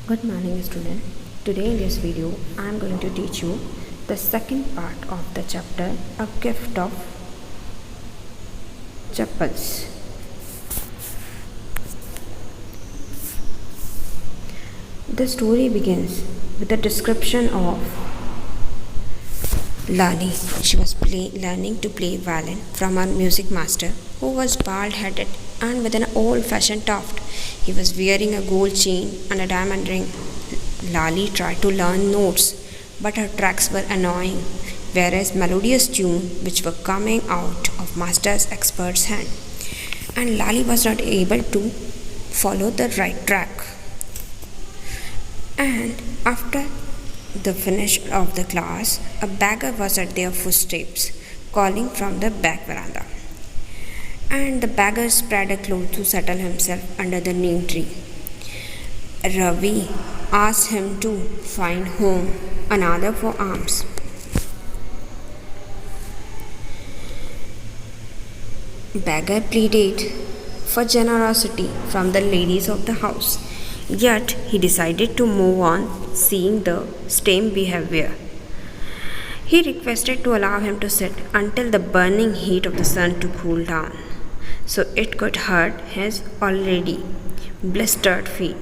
Good morning, student. Today in this video, I am going to teach you the second part of the chapter, A Gift of Chappals. The story begins with a description of Lali. She was learning to play violin from her music master, who was bald-headed and with an old-fashioned tuft. He was wearing a gold chain and a diamond ring. Lali tried to learn notes, but her tracks were annoying, whereas melodious tunes which were coming out of master's expert's hand. And Lali was not able to follow the right track. And after the finish of the class, a beggar was at their footsteps, calling from the back veranda. And the beggar spread a cloth to settle himself under the neem tree. Ravi asked him to find home, another for alms. Beggar pleaded for generosity from the ladies of the house, yet he decided to move on, seeing the same behavior. He requested to allow him to sit until the burning heat of the sun to cool down, so it could hurt his already blistered feet.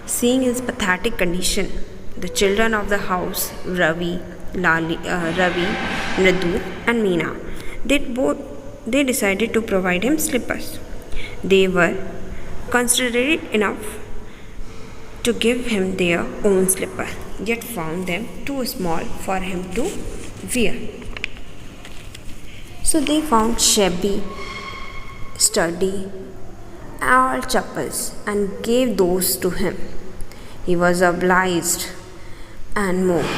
Seeing his pathetic condition, the children of the house, Ravi, Mridu, and Meena, they decided to provide him slippers. They were considerate enough to give him their own slipper, yet found them too small for him to wear. So they found shabby, sturdy, all chappals and gave those to him. He was obliged and moved.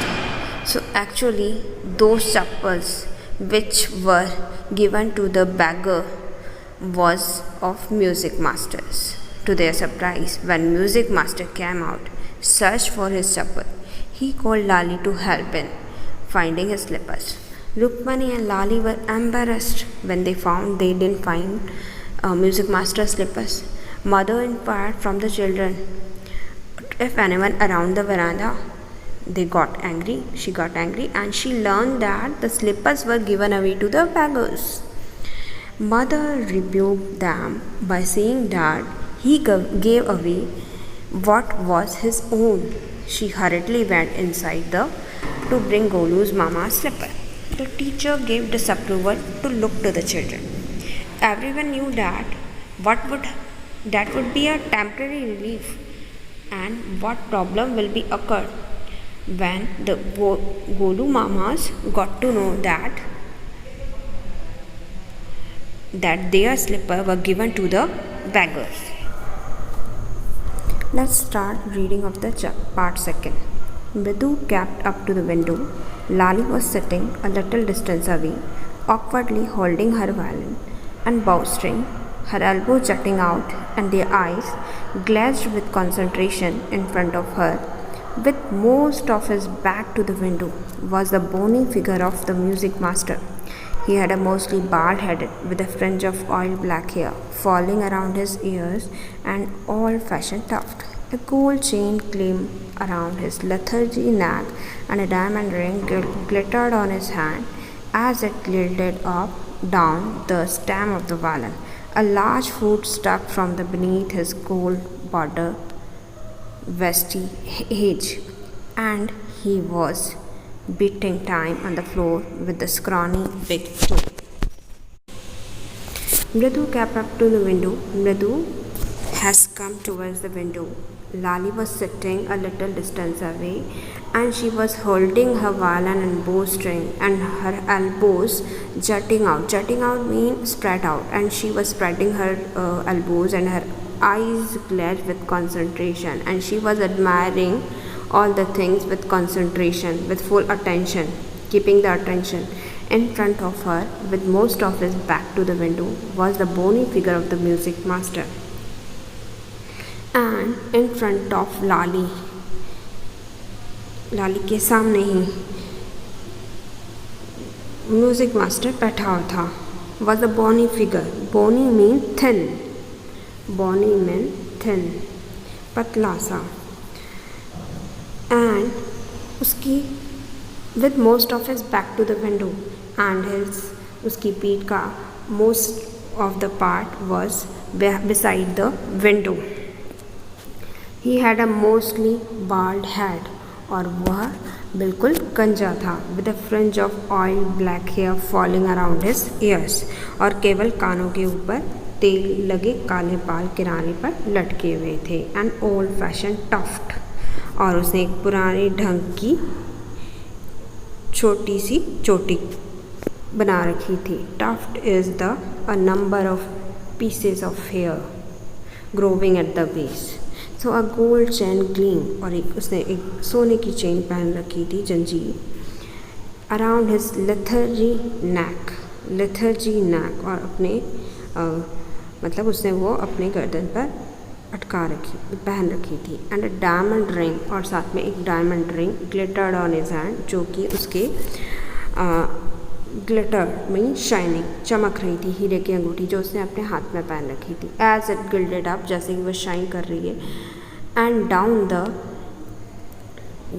So actually, those chappals which were given to the beggar was of music masters. To their surprise, when music master came out, searched for his chappal, he called Lali to help in finding his slippers. Rukmani and Lali were embarrassed when they found they didn't find music master's slippers. Mother inquired from the children if anyone around the veranda. She got angry and she learned that the slippers were given away to the beggars. Mother rebuked them by saying that he gave away what was his own. She hurriedly went inside to bring Golu's mama's slipper. The teacher gave disapproval to look to the children. Everyone knew that would be a temporary relief, and what problem will be occurred when the Golu mamas got to know that their slipper were given to the beggars. Let's start reading of the part second. Mridu kept up to the window. Lali was sitting a little distance away, awkwardly holding her violin and bowstring, her elbows jutting out and their eyes glazed with concentration. In front of her, with most of his back to the window, was the bony figure of the music master. He had a mostly bald head with a fringe of oil black hair falling around his ears and old-fashioned tuft. A gold chain gleamed around his lethargy neck and a diamond ring glittered on his hand as it glided up down the stem of the violin. A large fruit stuck from beneath his gold border vestige, and he was beating time on the floor with the scrawny big toe. Mridu kept up to the window. Mridu has come towards the window. Lali was sitting a little distance away, and she was holding her violin and bowstring and her elbows jutting out. Jutting out means spread out, and she was spreading her elbows and her eyes glazed with concentration, and she was admiring all the things with concentration, with full attention, keeping the attention. In front of her, with most of his back to the window, was the bony figure of the music master. And in front of Lali के सामने ही music master बैठा हुआ था, was a bony figure. Bony means thin. Bony means thin, patla sa. and उसकी with most of his back to the window and his उसकी पीठ का most of the part was beside the window. He had a mostly bald head और वह बिल्कुल गंजा था with a fringe of oil black hair falling around his ears और केवल कानों के ऊपर तेल लगे काले बाल किनारे पर लटके हुए थे. An old fashioned tuft और उसने एक पुराने ढंग की छोटी सी चोटी बना रखी थी. Tuft is the a number of pieces of hair growing at the base. So a gold chain gleam और उसने एक सोने की चेन पहन रखी थी जंजीर around his lethargy neck और अपने मतलब उसने वो अपने गर्दन पर पहन रखी थी. एंड अ डायमंड रिंग और साथ में एक diamond ring glittered on his hand जो कि उसके ग्लिटर मीन शाइनिंग चमक रही थी. हीरे की अंगूठी जो उसने अपने हाथ में पहन रखी थी. एज इट गिल्डेड अप जैसे कि वो शाइन कर रही है. And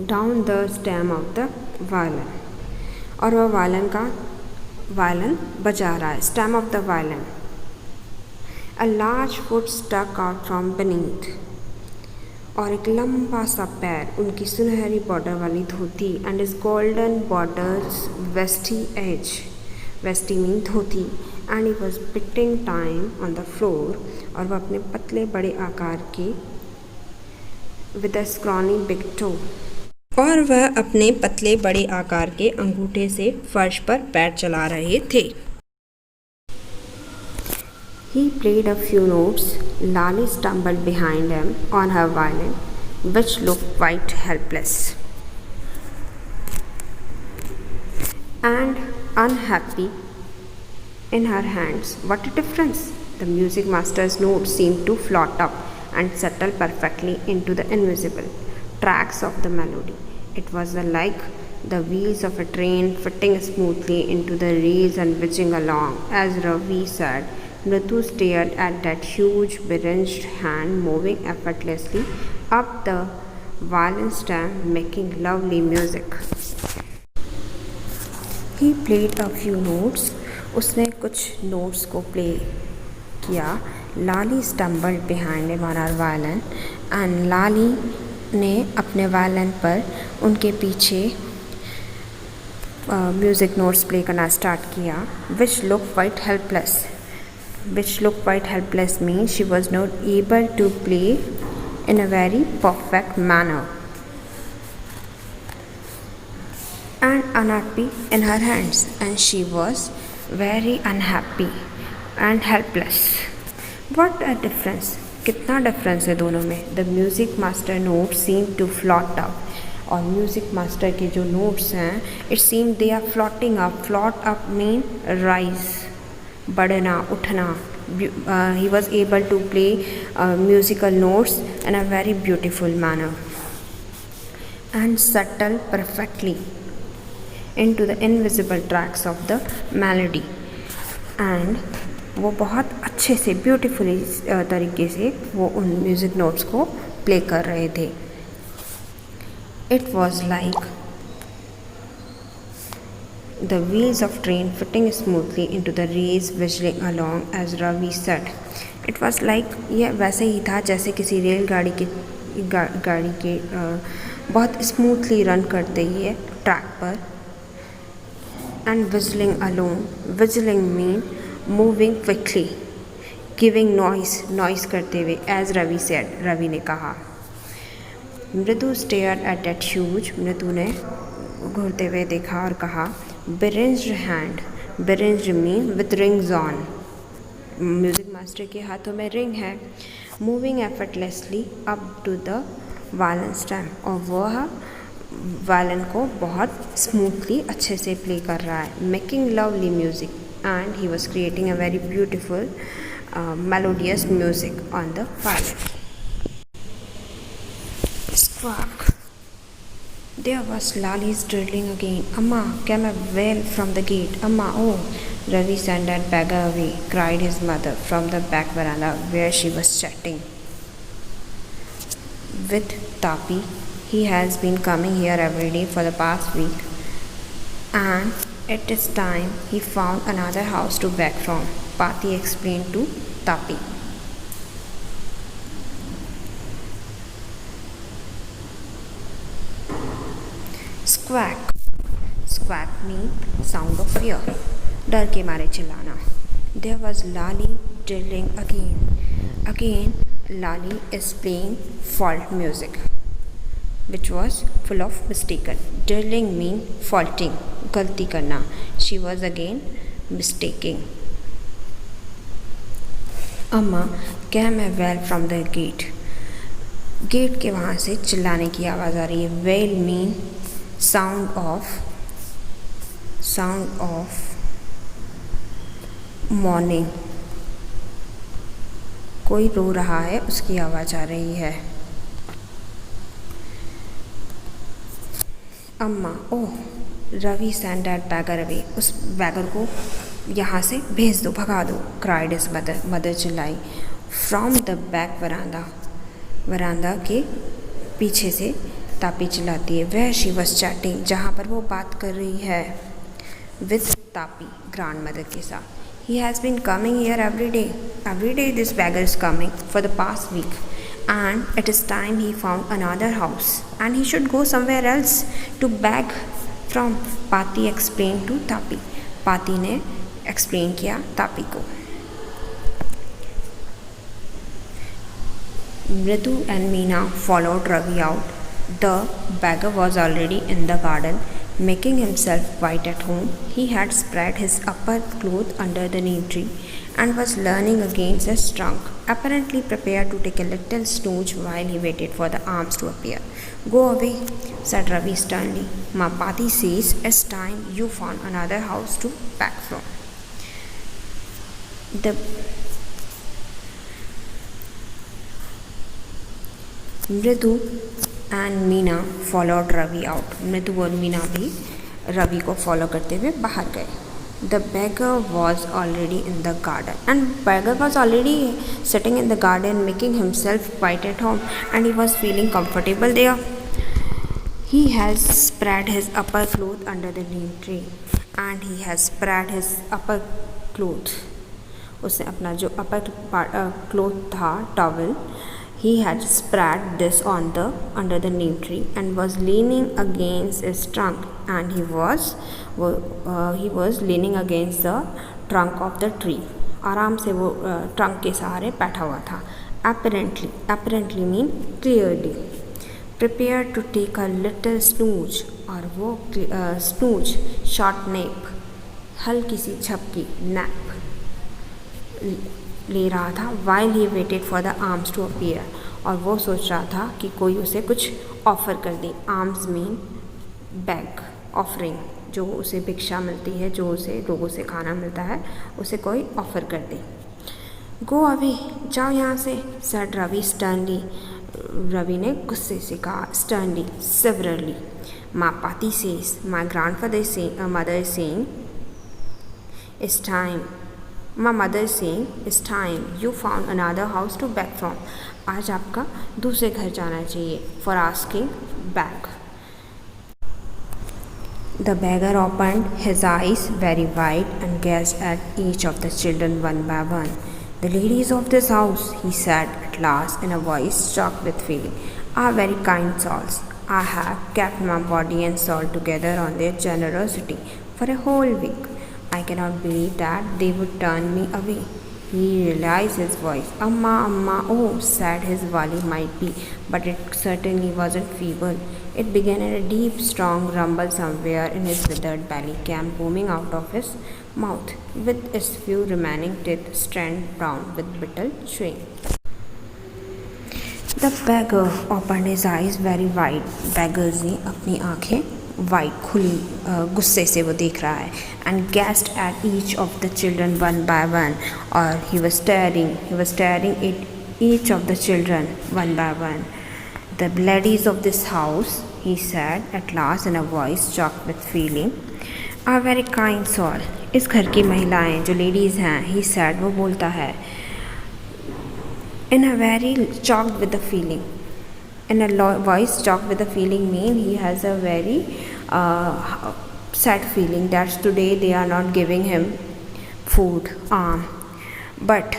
down the stem of the violin और वह वायलिन बजा रहा है. Stem of the violin. A large foot stuck out from beneath और एक लंबा सा पैर उनकी सुनहरी बॉर्डर वाली dhoti and is golden borders veshti mean dhoti and he was beating time on the floor और वह अपने पतले बड़े आकार के with a scrawny big toe और वह अपने पतले बड़े आकार के अंगूठे से फर्श पर पैर चला रहे थे. He played a few notes. Lali stumbled behind him on her violin, which looked quite helpless and unhappy in her hands. What a difference! The music master's notes seemed to float up and settle perfectly into the invisible tracks of the melody. It was like the wheels of a train fitting smoothly into the rails and whizzing along. As Ravi said, Mritu stared at that huge beringed hand moving effortlessly up the violin stem, making lovely music. He played a few notes. उसने कुछ notes को play किया. Lali stumbled behind him on her violin and Lali ने अपने violin पर उनके पीछे music notes play करना start किया. Which looked quite helpless means she was not able to play in a very perfect manner and unhappy in her hands and she was very unhappy and helpless. What a difference! कितना difference है दोनों में. The music master notes seem to float up और music master के जो notes हैं it seemed they are floating up. Float up mean rise, बढ़ना उठना. He was able to play musical notes in a very beautiful manner and settle perfectly into the invisible tracks of the melody. And वो बहुत अच्छे से beautifully तरीके से वो उन म्यूज़िक नोट्स को प्ले कर रहे थे. It was like the wheels of train fitting smoothly into the rails whistling along, as Ravi said. It was like यह वैसे ही था जैसे किसी रेलगाड़ी के बहुत स्मूथली रन करते ही है ट्रैक पर. And whistling along. Whistling mean moving quickly, giving noise करते हुए, as Ravi said. रवि ने कहा. मृदु stared at that huge. मृदु ने घूरते हुए देखा और कहा. Beringed hand. Beringed mean with rings on. Music master के हाथों में रिंग है. Moving effortlessly up to the violin stem और वह वायलिन को बहुत स्मूथली अच्छे से प्ले कर रहा है. Making lovely music and he was creating a very beautiful melodious music on the violin. Squawk. There was Lali's drilling again. Amma, came a wail from the gate. Amma, oh! Ravi sent that beggar away, cried his mother from the back veranda where she was chatting with Tapi. He has been coming here every day for the past week, and it is time he found another house to beg from, Pati explained to Tapi. Squawk. Squawk means sound of fear. डर के मारे चिल्लाना. There was Lali drilling again. Again, Lali is playing fault music, which was full of mistaken. Drilling mean faulting, गलती करना. She was again mistaking. अम्मा came a wail from the gate. Gate के वहाँ से चिल्लाने की आवाज़ आ रही है. Wail mean sound of mourning. कोई रो रहा है, उसकी आवाज़ आ रही है. अम्मा, oh, Ravi send that beggar away. उस बैगर को यहाँ से भेज दो, भगा दो. Cried his mother. मदर चिल्लाई. From the back veranda. Veranda के पीछे से तापी चिल्लाती है. Where she was chatting. जहाँ पर वो बात कर रही है विद तापी, ग्रैंड मदर के साथ. He has been coming here every day. Every day this beggar is coming for the past week. And it is time he found another house. And he should go somewhere else to beg from. Pati explained to Tapi. Pati ने explain किया तापी को. Mridu and Meena followed Ravi out. The beggar was already in the garden, making himself quite at home. He had spread his upper cloth under the neem tree and was leaning against his trunk, apparently prepared to take a little snooze while he waited for the arms to appear. Go away, said Ravi sternly. Ma Pati says it's time you found another house to beg from. The Mridu and Meena followed Ravi out. मृदु और मीना भी रवि को follow करते हुए बाहर गए. The beggar was already in the garden, and beggar was already sitting in the garden, making himself quite at home, and he was feeling comfortable there. He has spread his upper cloth under the neem tree, and he has spread his upper cloth. उसने अपना जो upper cloth था, towel, he had spread this on the under the neem tree and was leaning against its trunk, and he was leaning against the trunk of the tree. आराम से वो trunk के सहारे बैठा हुआ था. apparently mean clearly. prepared to take a little snooze, और वो snooze short nap, हल्की सी झपकी nap ले रहा था. while he waited for the arms to appear, और वो सोच रहा था कि कोई उसे कुछ ऑफ़र कर दे. आर्म्स मीन बैग, ऑफरिंग, जो उसे भिक्षा मिलती है, जो उसे लोगों से खाना मिलता है, उसे कोई ऑफ़र कर दे. गो अवे, जाओ यहाँ से, सेड रवि स्टर्नली. रवि ने गुस्से से कहा. Sternly, severely. माँ पाती says, my grandfather mother is saying it's time. My mother is saying it's time you found another house to beg from. आज आपका दूसरे घर जाना चाहिए. For asking beg. The beggar opened his eyes very wide and gazed at each of the children one by one. The ladies of this house, he said at last in a voice choked with feeling, are very kind souls. I have kept my body and soul together on their generosity for a whole week. I cannot believe that they would turn me away. He realized his voice. Amma, Amma, oh, sad his volley might be, but it certainly wasn't feeble. It began in a deep, strong rumble somewhere in his withered belly, came booming out of his mouth, with its few remaining teeth strand brown with brittle chewing. The beggar opened his eyes very wide. Beggar ने अपनी आँखें wide खुली गुस्से से वो देख रहा है. And gazed at each of the children one by one, और he was staring at each of the children one by one. The ladies of this house, he said at last in a voice choked with feeling, are very kind soul. इस घर की महिलाएं जो ladies हैं, ही sad, वो बोलता है, in a very choked with the feeling, in a voice talk with a feeling mean he has a very sad feeling that today they are not giving him food. But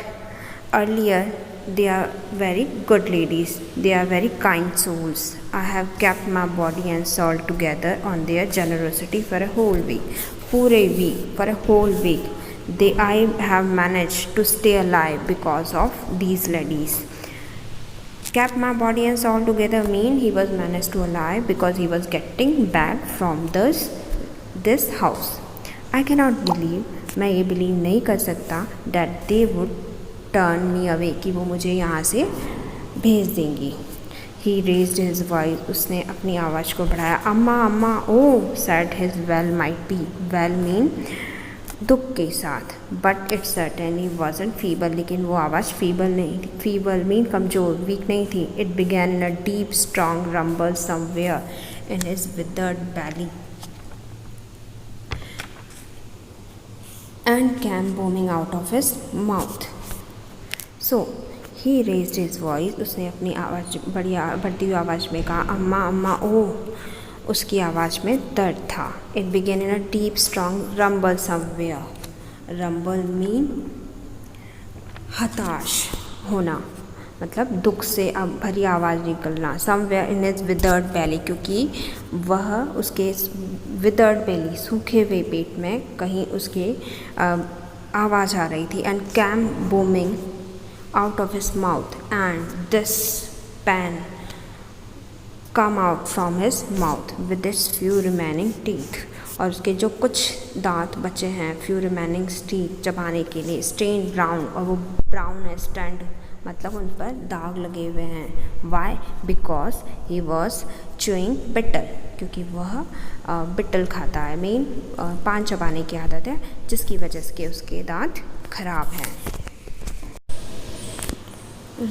earlier they are very good ladies, they are very kind souls. I have kept my body and soul together on their generosity for a whole week. Pure week, for a whole week. I have managed to stay alive because of these ladies. Kept my body and soul together mean he was managed to alive because he was getting back from this house. I cannot believe, मैं ये believe नहीं कर सकता that they would turn me away, कि वो मुझे यहाँ से भेज देंगी. He raised his voice, उसने अपनी आवाज़ को बढ़ाया. अम्मा अम्मा, oh said his well might be. Well mean दुख के साथ. But it certainly wasn't feeble, लेकिन वो आवाज़ फीबल नहीं थी. फीबल मीन कमज़ोर, वीक नहीं थी. It began in a deep strong rumble somewhere in his withered belly and came booming out of his mouth. So he raised his voice, उसने अपनी आवाज़ बढ़ती हुई आवाज़ में कहा, अम्मा अम्मा ओह. उसकी आवाज़ में दर्द था. It began in a deep strong rumble somewhere. Rumble mean हताश होना, मतलब दुख से अब भरी आवाज़ निकलना. समवेयर इन हिज विदर्ड बेली, क्योंकि वह उसके विदर्ड बेली, सूखे हुए पेट में कहीं उसके आवाज़ आ रही थी. And came booming out of his mouth and this pan come out from his mouth with its few remaining teeth. और उसके जो कुछ दांत बचे हैं, few remaining teeth चबाने के लिए. stained brown, और वो brown है. stand मतलब उन पर दाग लगे हुए हैं. why? because he was chewing betel, क्योंकि वह बिटल खाता है. मीन पान चबाने की आदत है, जिसकी वजह से उसके दांत खराब हैं.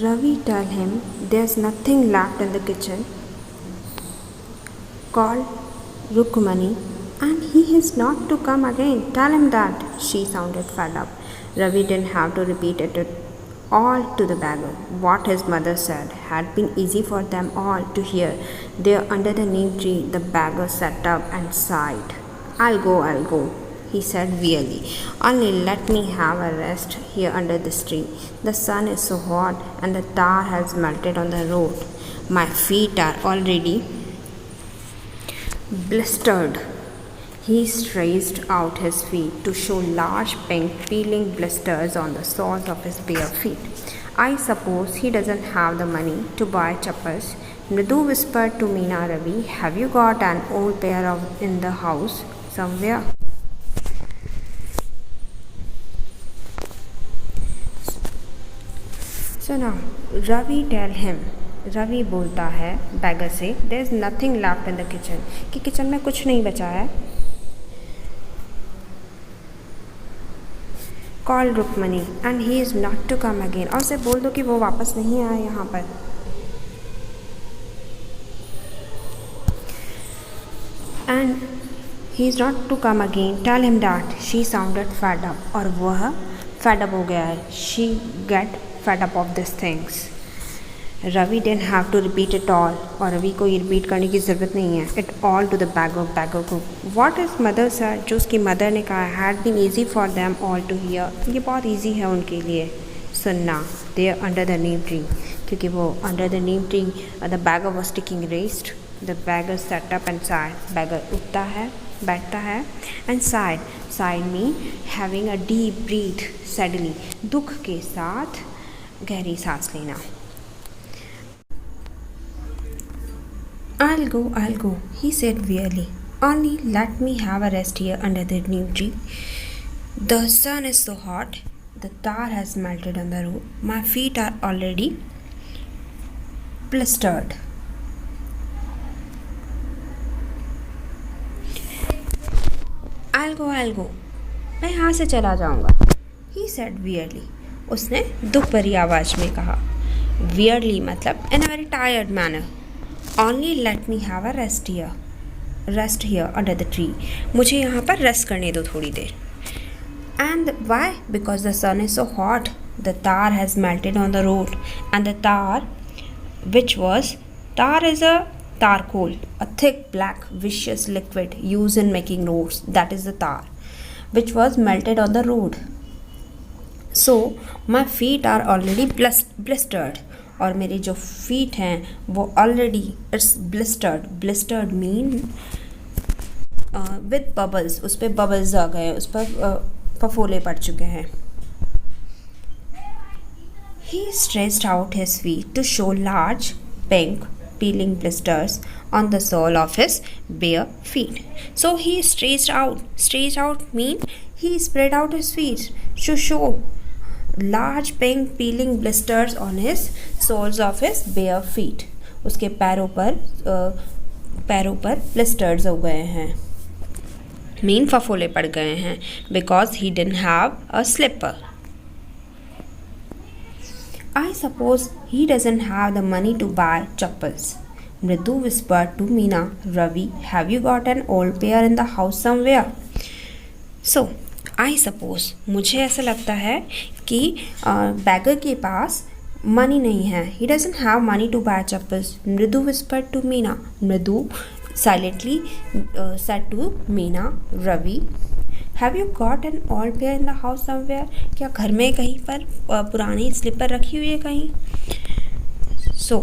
Ravi tell him there's nothing left in the kitchen. Called Rukmani, and he is not to come again. Tell him that. She sounded fed up. Ravi didn't have to repeat it all to the beggar. What his mother said had been easy for them all to hear. There under the neem tree, the beggar sat up and sighed. I'll go, he said wearily. Only let me have a rest here under this tree. The sun is so hot and the tar has melted on the road. My feet are already blistered. He stretched out his feet to show large pink peeling blisters on the soles of his bare feet. I suppose he doesn't have the money to buy chappals. Mridu whispered to Meena Ravi, have you got an old pair of in the house somewhere? So now Ravi tell him, Ravi बोलता है beggar से, there is nothing left in the kitchen, कि kitchen में कुछ नहीं बचा है. Call Rukmini and he is not to come again, और उसे बोल दो कि वो वापस नहीं आए यहाँ पर. And he is not to come again. Tell him that. She sounded fed up, और वह फेड अप हो गया है. She get fed up of this things. Ravi didn't have to repeat it all, और रवि को ये रिपीट करने की ज़रूरत नहीं है. It all to the beggar को. वॉट इज़ मदर सर, जो उसकी मदर ने कहा, had been easy for them all to hear, ये बहुत ईजी है उनके लिए सुनना. There under the neem tree, क्योंकि वो under the neem tree the beggar was taking rest. The beggar sat up and sighed, beggar उठता है, बैठता है. And sighed mean having a deep breath suddenly, दुख के साथ गहरी सांस लेना. I'll go, he said wearily. Only let me have a rest here under the neem tree. The sun is so hot, the tar has melted on the road. My feet are already blistered. I'll go, मैं यहाँ से चला जाऊँगा. He said wearily. उसने दुख भरी आवाज़ में कहा. Weirdly मतलब in a very tired manner. Only let me have a rest here under the tree. मुझे यहाँ पर रेस्ट करने दो थोड़ी देर. And why? Because the sun is so hot. The tar has melted on the road, and the tar which was Tar is a charcoal, a thick, black, viscous liquid used in making roads. That is the tar, which was melted on the road. So my feet are already blistered. और मेरे जो feet हैं वो already it's blistered. Blistered mean with bubbles. उस पर bubbles आ गए, उस पर फफोले पड़ चुके हैं. He stretched out his feet to show large, pink, peeling blisters on the sole of his bare feet. So he stretched out. Stretched out mean he spread out his feet to show large pink peeling blisters on his soles of his bare feet. उसके पैरों पर blisters हो गए हैं. Mean फफोले पड़ गए हैं because he didn't have a slipper. I suppose he doesn't have the money to buy chappals. Mridu whispered to Meena, Ravi, have you got an old pair in the house somewhere? So, I suppose, मुझे ऐसा लगता है कि bagger के पास money नहीं है. He doesn't have money to buy chappals. Mridu whispered to Meena. Mridu silently said to Meena, Ravi, have you got an old pair in the house somewhere? क्या घर में कहीं पर पुरानी स्लीपर रखी हुई है कहीं? So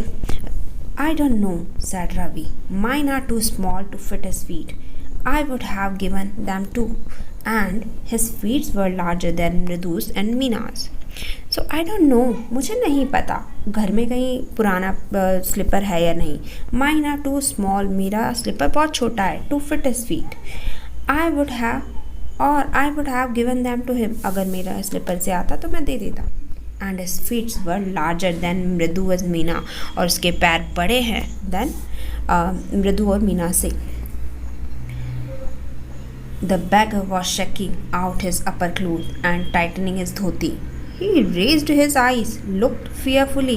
I don't know said Ravi. Mine are too small to fit his feet. I would have given them too and his feets were larger than Mridu's and Meena's. So I don't know, मुझे नहीं पता घर में कहीं पुराना स्लीपर है या नहीं. माइन आर टू स्मॉल, मेरा स्लीपर बहुत छोटा है. To fit his feet. I would have given them to him. अगर मेरा स्लीपर से आता तो मैं दे देता. And his feets were larger than Mridu as Meena. और उसके पैर बड़े हैं देन मृदु और मीना से. The beggar was shaking out his upper clothes and tightening his dhoti. He raised his eyes, looked fearfully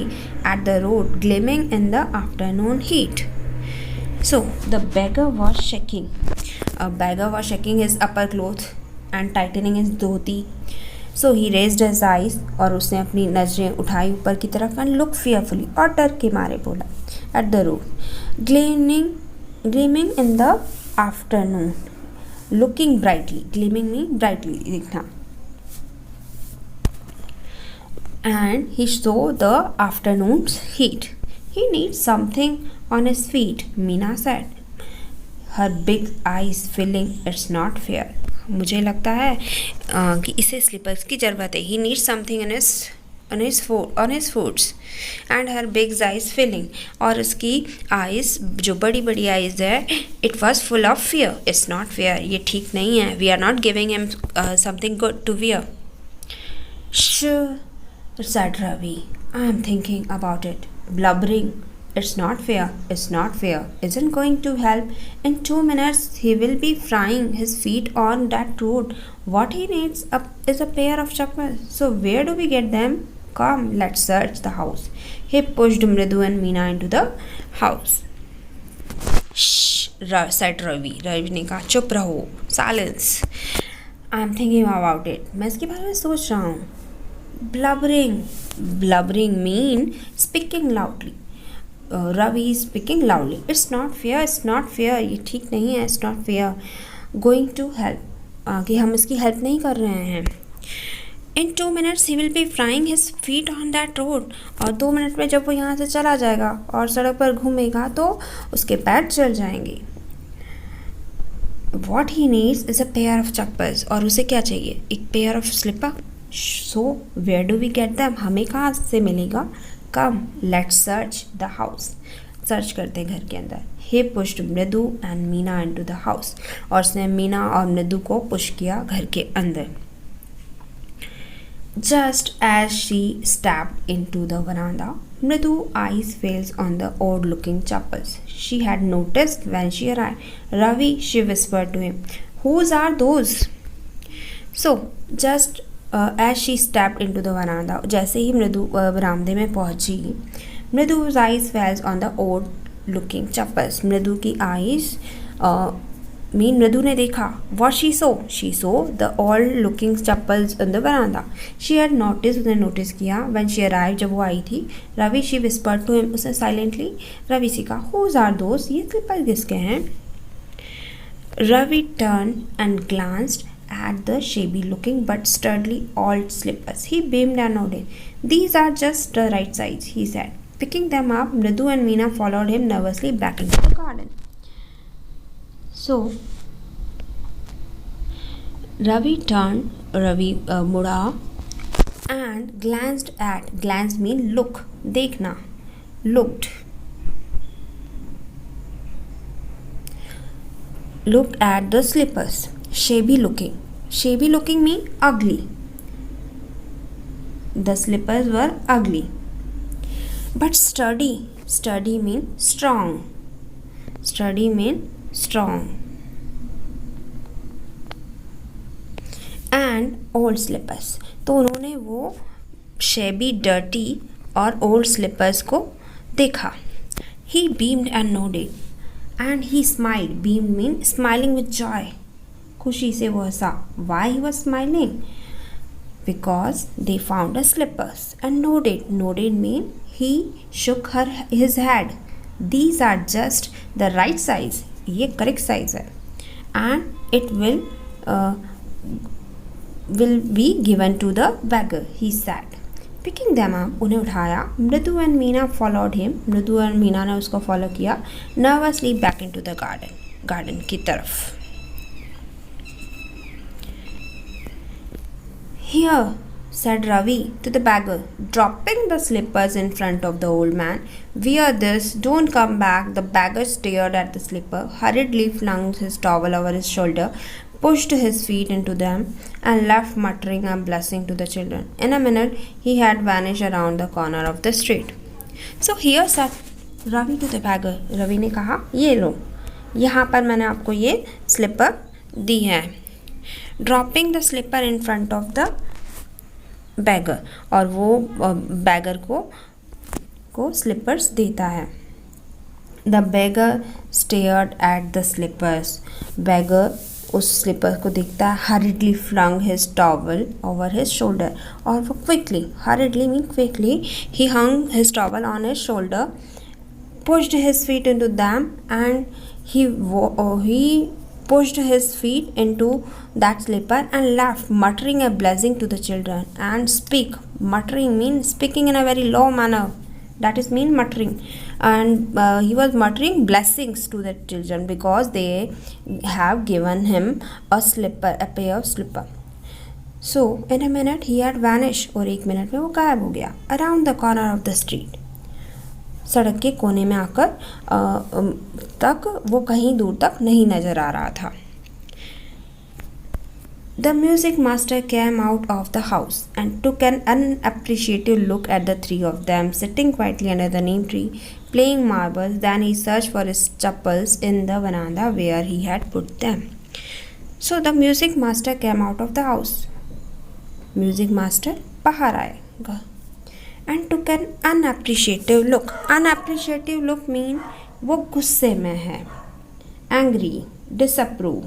at the road gleaming in the afternoon heat. So the beggar was shaking. A beggar was shaking his upper clothes and tightening his dhoti. So he raised his eyes, और उसने अपनी नजरें उठाई ऊपर की तरफ and looked fearfully, और डर के मारे बोला, at the road gleaming in the afternoon. Looking brightly, gleaming mean brightly दिखना. And he saw the afternoon's heat. He needs something on his feet, Meena said, her big eyes filling. It's not fair. मुझे लगता है कि इसे slippers की ज़रूरत है. He needs something on his foots and her big eyes filling. और उसकी eyes, जो बड़ी बड़ी eyes है, it was full of fear. It's not fair. ये ठीक नहीं है. We are not giving him something good to wear. Shh, said Ravi. I am thinking about it. Blubbering. It's not fair. It's not fair. Isn't going to help. In 2 minutes he will be frying his feet on that road. What he needs is a pair of chappals. So where do we get them? Come, let's search the house. He pushed Mridu and Meena into the house. Shh, said Ravi. Ravi ने कहा, चुप रहो. Silence. I am thinking about it. मैं इसके बारे में सोच रहा हूँ. Blubbering mean speaking loudly. Ravi is speaking loudly. It's not fair. It's not fair. ये ठीक नहीं है. It's not fair. Going to help. कि हम इसकी हेल्प नहीं कर रहे हैं. In 2 minutes he will be frying his feet on that road. और 2 मिनट में जब वो यहाँ से चला जाएगा और सड़क पर घूमेगा तो उसके पैर जल जाएंगे. What he needs is a pair of chappals. और उसे क्या चाहिए? एक pair of slipper. So where do we get them? हमें कहाँ से मिलेगा? Come, let's search the house. Search करते हैं घर के अंदर. He pushed मृदु and Meena into the house. और उसने मीना और मृदु को पुश किया घर के अंदर. Just as she stepped into the veranda, Mridu's eyes fell on the odd-looking chappals she had noticed when she arrived. Ravi, she whispered to him, whose are those? So, just as she stepped into the veranda, जैसे ही मृदु बरामदे में पहुंची, Mridu's eyes fell on the odd-looking chappals. मृदु की eyes mean मृदु ने देखा. What she saw? She saw the old looking chappals in the veranda. She had noticed, उसने नोटिस किया. When she arrived, जब वो आई थी. Ravi, she whispered to him, उसने silently रवि से कहा, Whose are those? ये स्लीपर्स किसके हैं? Ravi turned and glanced at the shabby looking but sturdy old slippers. He beamed and nodded. These are just the right size, he said. Picking them up, Mridu and Meena followed him nervously back into the garden. So, Ravi मुड़ा and glanced mean look, देखना, looked at the slippers. Shabby looking mean ugly. The slippers were ugly. But sturdy mean strong. And old slippers. तो उन्होंने वो shabby, dirty और old slippers को देखा. He beamed and nodded. And he smiled. Beamed mean smiling with joy. खुशी से वो हंसा. Why he was smiling? Because they found the slippers. And nodded. Nodded mean he shook his head. These are just the right size. ये correct size है. And it will be given to the beggar, he said. Picking them up, उन्हें उठाया. मृदु and Meena followed him. मृदु और मीना ने उसको follow किया. Nervously back into the garden की तरफ. Here, said Ravi to the beggar, dropping the slippers in front of the old man. Wear this, don't come back. The beggar stared at the slipper, hurriedly flung his towel over his shoulder, pushed his feet into them, and left muttering a blessing to the children. In a minute, he had vanished around the corner of the street. So here said Ravi to the beggar. Ravi ने कहा, ये लो, यहाँ पर मैंने आपको ये sleeper दी है. Dropping the slipper in front of the beggar. और वो beggar को slippers देता है. The beggar stared at the slippers. Beggar उस स्लीपर को देखता है. hurriedly flung his towel over his shoulder. और वो hurriedly mean quickly, he hung his towel on his shoulder, pushed his feet into them, and he pushed his feet into that slipper and left, muttering a blessing to the children. And muttering means speaking in a very low manner. That is mean muttering. And he was muttering blessings to the children because they have given him a pair of slipper. So in a minute he had vanished. और एक minute में वो गायब हो गया. Around the corner of the street. सड़क के कोने में आकर तक वो कहीं दूर तक नहीं नजर आ रहा था. The music master came out of the house and took an unappreciative look at the three of them sitting quietly under the neem tree, playing marbles. Then he searched for his chappals in the veranda where he had put them. So the music master came out of the house. Music master बाहर आएगा. And took an unappreciative look. Unappreciative look mean वो गुस्से में है. Angry, disapprove.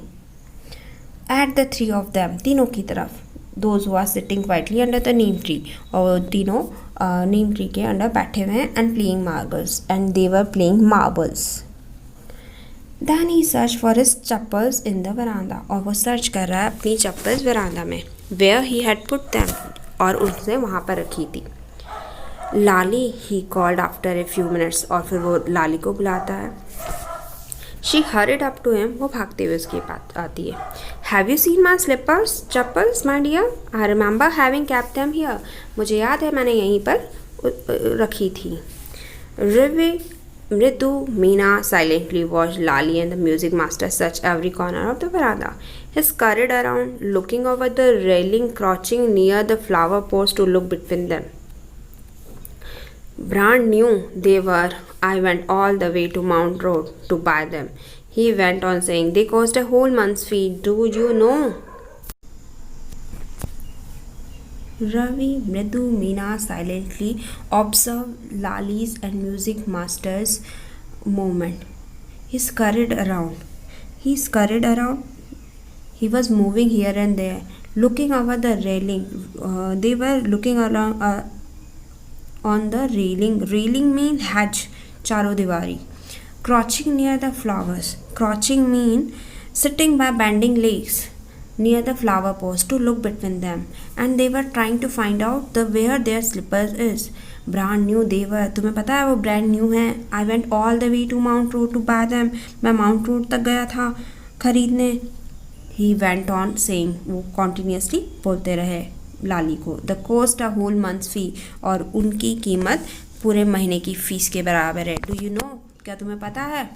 At the three of them, तीनों की तरफ. Those who are sitting quietly under the neem tree. और तीनों neem tree के अंदर बैठे हुए हैं and playing marbles. And they were playing marbles. Then he searched for his chappals in the veranda. और वो सर्च कर रहा है अपनी चप्पल्स वरांदा में. Where he had put them. और उसने वहाँ पर रखी थी. लाली he called after a few minutes. और फिर वो लाली को बुलाता है. She hurried up to him. वो भागते हुए उसके पास आती है. Have you seen my slippers, chappals, my dear? I remember having kept them here. मुझे याद है मैंने यहीं पर रखी थी. Mridu, Meena silently watched Lali and the music master search every corner of the veranda. He scurried around, looking over the railing, crouching near the flower pots to look between them. Brand new they were. I went all the way to Mount Road to buy them. He went on saying, they cost a whole month's fee. Do you know? Ravi, Mridu, Meena silently observed Lali's and music master's movement. He scurried around. He scurried around. He was moving here and there, looking over the railing. They were looking around on the railing. Railing mean hedge, charo diwari. Crouching near the flowers. Crouching mean sitting by bending legs near the flower pots to look between them, and they were trying to find out the where their slippers is. Brand new they were. तुम्हें पता है वो brand new है. I went all the way to Mount Road to buy them. मैं Mount Road तक गया था खरीदने. He went on saying, वो continuously बोलते रहे लाली को. The cost a whole month's fee, और उनकी कीमत पूरे महीने की फीस के बराबर है. Do you know? क्या तुम्हें पता है?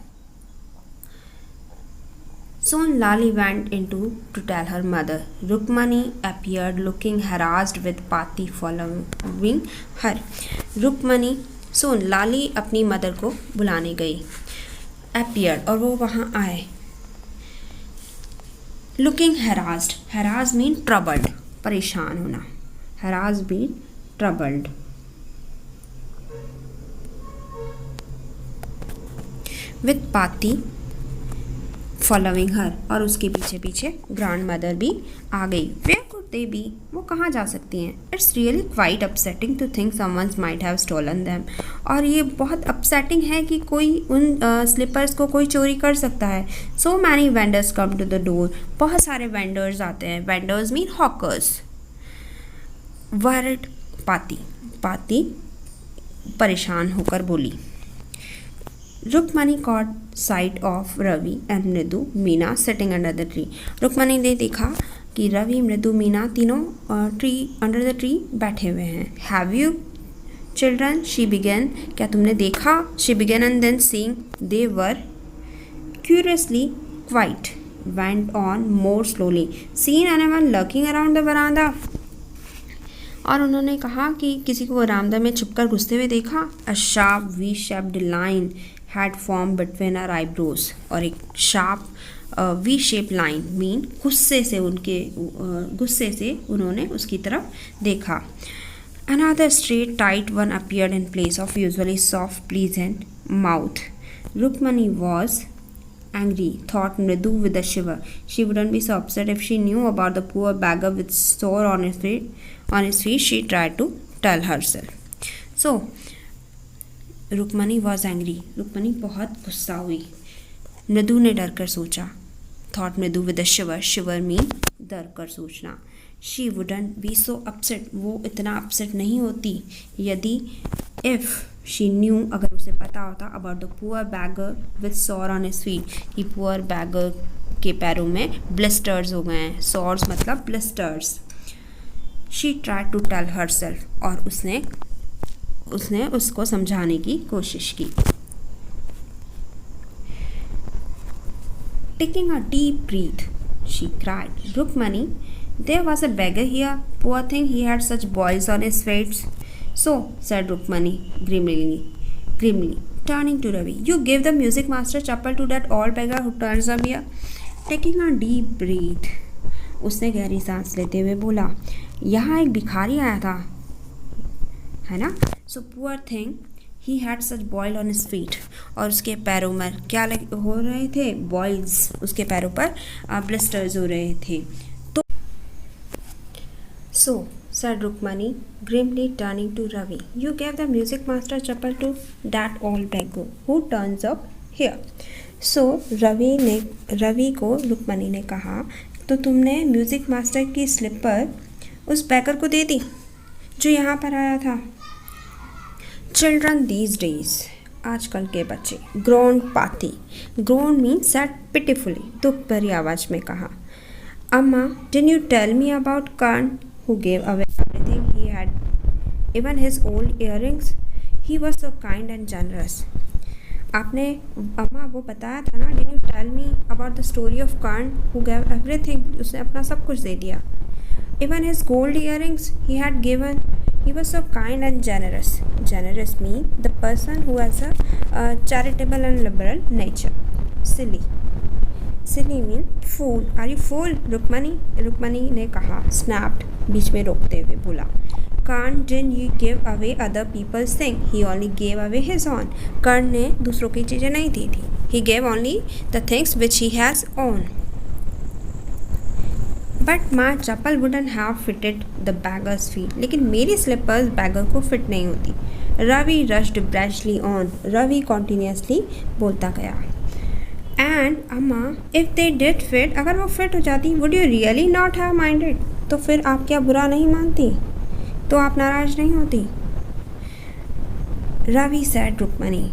Soon Lali went into to tell her mother. Rukmani appeared looking harassed with Pati following her. Rukmani soon Lali अपनी मदर को बुलाने गई. Appeared और वो वहाँ आए. Looking harassed. Harassed mean troubled. परेशान होना. Harassed mean troubled. With Pati following her, और उसके पीछे पीछे ग्रैंड मदर भी आ गई. Where could they be? वो कहाँ जा सकती हैं? It's really quite upsetting to think someone might have stolen them. और ये बहुत upsetting है कि कोई उन स्लीपर्स को कोई चोरी कर सकता है. So many vendors come to the door. बहुत सारे vendors आते हैं. Vendors mean hawkers. Worried पाती परेशान होकर बोली. Rukmani caught sight of Ravi and Mridu Meena sitting under the tree. Rukmini ने देखा कि रवि, मृदु, मीना तीनों अंडर द ट्री बैठे हुए हैं. Have you children? She began. क्या तुमने देखा? She began and then seeing they were curiously quiet. Went on more slowly. Seen anyone lurking around the veranda? और उन्होंने कहा कि किसी को बरामदा में छुपकर घुसते हुए देखा. A sharp V-shaped line had formed between her eyebrows. और एक sharp V-shaped line mean गुस्से से उन्होंने उसकी तरफ देखा. Another straight tight one appeared in place of usually soft pleasant mouth. Rukmani was angry, thought Mridu with a shiver. She wouldn't be so upset if she knew about the poor beggar with sore on his feet, she tried to tell herself. So, Rukmini was angry. Rukmini बहुत गुस्सा हुई. मृदु ने डर कर सोचा. Thought मृदु with a shiver. Shiver mean डर कर सोचना. She wouldn't be so upset. वो इतना upset नहीं होती यदि if she knew, अगर उसे पता होता about the poor beggar with sore on his feet, कि poor beggar के पैरों में blisters हो गए हैं. Sores मतलब blisters. She tried to tell herself, और उसने उसको समझाने की कोशिश की. Taking a deep breath, she cried, Rukmani, there was a beggar here. Poor thing, he had such boils on his face. So, said Rukmani grimly, turning to Ravi, you gave the music master chappal to that old beggar who turns up here. Taking a deep breath, उसने गहरी सांस लेते हुए बोला, यहाँ एक भिखारी आया था, है ना. So poor thing, he had such boil on his feet. और उसके पैरों में क्या हो रहे थे? Boils. उसके पैरों पर blisters हो रहे थे. तो So, said Rukmani, grimly turning to Ravi, you gave the music master chappal to that old beggar who turns up here. So, Ravi को रुक्मणी ने कहा, तो तुमने म्यूज़िक मास्टर की स्लिपर उस बैकर को दे दी जो यहाँ पर आया था. चिल्ड्रन दीज डेज, आजकल के बच्चे. ग्रोन पाती. ग्रोन मीन सैड पिटिफुली, दुख भरी आवाज़ में कहा. अम्मा, did you tell me about Karna who gave away everything he had, even his old earrings, he was so kind and generous. आपने अम्मा वो बताया था ना, did you tell me about the story of Karna who gave everything, उसने अपना सब कुछ दे दिया. Even his gold earrings he had given, he was so kind and generous. Generous mean the person who has a charitable and liberal nature. Silly mean fool. Are you fool, Rukmini ने कहा. Snapped, बीच में रोकते हुए बोला. Kर्ण didn't give away other people's things. He only gave away his own. कर्ण ने दूसरों की चीज़ें नहीं दी थी, He gave only the things which he has owned. But my chappal wouldn't have fitted the beggar's feet. लेकिन मेरी स्लीपर्स बैगर को fit नहीं होती. Ravi rushed brashly on. Ravi continuously बोलता गया. And अम्मा, if they did fit, अगर वो फिट हो जाती, would you really not have minded? तो फिर आप क्या बुरा नहीं मानती? तो आप नाराज नहीं होती? Ravi said Rukmani,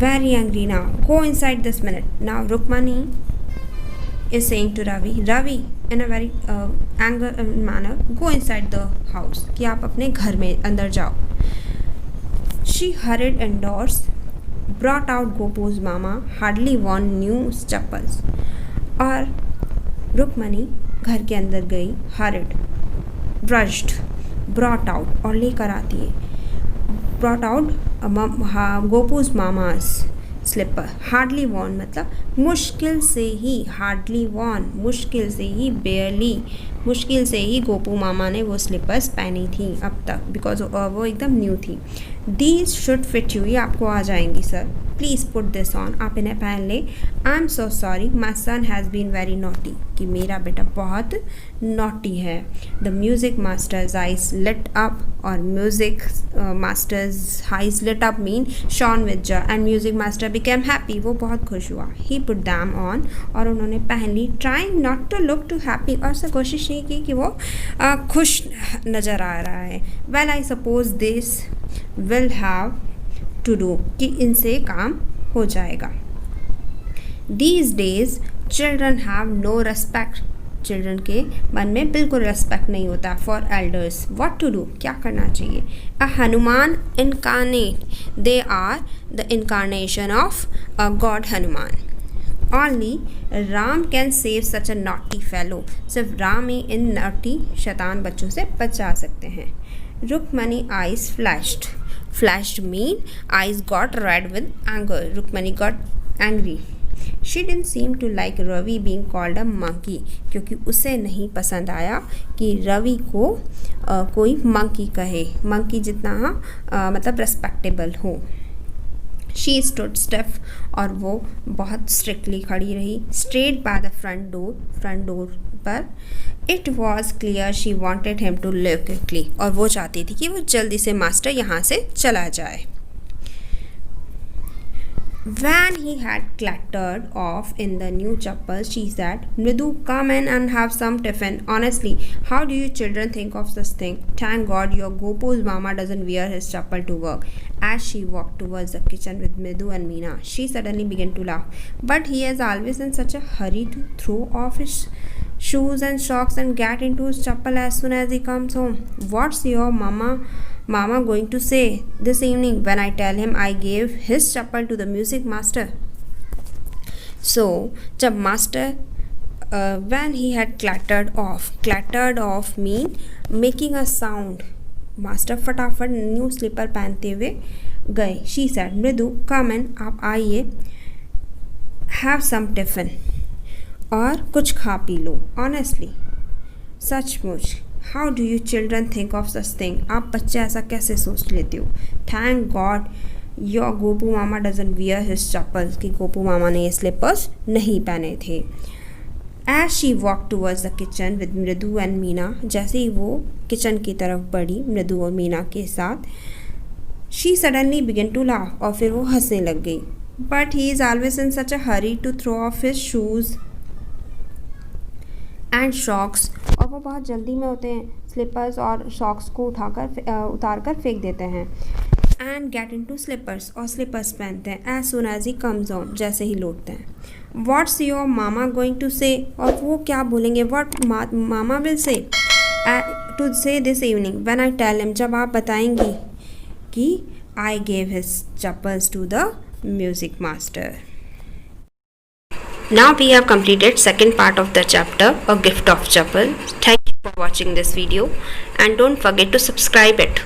very angry now. Go inside this minute. Now Rukmani is saying to Ravi in a very anger manner, go inside the house. कि आप अपने घर में अंदर जाओ. She hurried indoors, brought out Gopu's mama hardly worn new chappals. और रुक्मणी घर के अंदर गई. hurried, rushed, brought out और लेकर आती है. brought out Gopu's mama's slipper. Hardly worn मतलब मुश्किल से ही, हार्डली वॉर्न मुश्किल से ही, बेयरली मुश्किल से ही गोपू मामा ने वो स्लीपर्स पहनी थी अब तक, बिकॉज वो एकदम न्यू थी. दीज शुड फिट यू, ये आपको आ जाएंगी sir, please put this on, आप इन्हें पहन लें. I am so sorry my son has been very naughty, कि मेरा बेटा बहुत नॉटी है. The music master's eyes lit up, और music master's eyes lit up mean shone with joy, and music master became happy, वो बहुत खुश हुआ. ही पुट दैम ऑन, और उन्होंने पहन ली. Trying not to look too happy, और से कोशिश नहीं की कि वो खुश नज़र आ रहा है. Well I suppose this will have to do, कि इनसे काम हो जाएगा. These days children have no respect, children के मन में बिल्कुल रेस्पेक्ट नहीं होता. For elders what to do, क्या करना चाहिए. A Hanuman incarnate, they are the incarnation of a god Hanuman. Only Ram can save such a naughty fellow, सिर्फ राम ही इन नॉटी शैतान बच्चों से बचा सकते हैं. Rukmini eyes flashed mean eyes got red with anger, Rukmini got angry. She didn't seem to like Ravi being called a monkey, क्योंकि उसे नहीं पसंद आया कि रवि को कोई monkey कहे, monkey जितना मतलब respectable हो. She stood stiff, और वो बहुत strictly खड़ी रही. Straight by the front door पर. It was clear she wanted him to leave quickly, और वो चाहती थी कि वो जल्दी से मास्टर यहाँ से चला जाए. When he had clattered off in the new chappals, she said, Mridu, come in and have some tiffin. Honestly, how do you children think of such thing? Thank God your Gopu's mama doesn't wear his chappal to work. As she walked towards the kitchen with Mridu and Meena, she suddenly began to laugh. But he is always in such a hurry to throw off his shoes and socks and get into his chappal as soon as he comes home. What's your mama going to say this evening when I tell him I gave his chappal to the music master? So जब master when he had clattered off mean making a sound. Master फटाफट new sleeper पहनते हुए गए. She said, मृदु come in, आप आइए, have some tiffin, और कुछ खा पी लो. Honestly, सचमुच, how do you children think of such thing, आप बच्चे ऐसा कैसे सोच लेते हो. Thank God your Gopu mama doesn't wear his chappals, कि गोपू मामा ने ये स्लीपर्स नहीं पहने थे. As she walk towards the kitchen with Mridu and Meena, जैसे ही वो किचन की तरफ बढ़ी मृदु और मीना के साथ, she suddenly began to laugh, और फिर वो हंसने लग गई. But he is always in such a hurry to throw off his shoes and socks, और वो बहुत जल्दी में होते हैं स्लीपर्स और शॉक्स को उतार कर फेंक देते हैं. And get into slippers, और स्लीपर्स पहनते हैं as soon as he comes on, जैसे ही लौटते हैं. What's your mama going to say, और वो क्या बोलेंगे, what mama will say to say this evening when I tell him, जब आप बताएंगी कि I gave his chappals to the music master. Now we have completed second part of the chapter, A Gift of Chappal. Thank you for watching this video, and don't forget to subscribe it.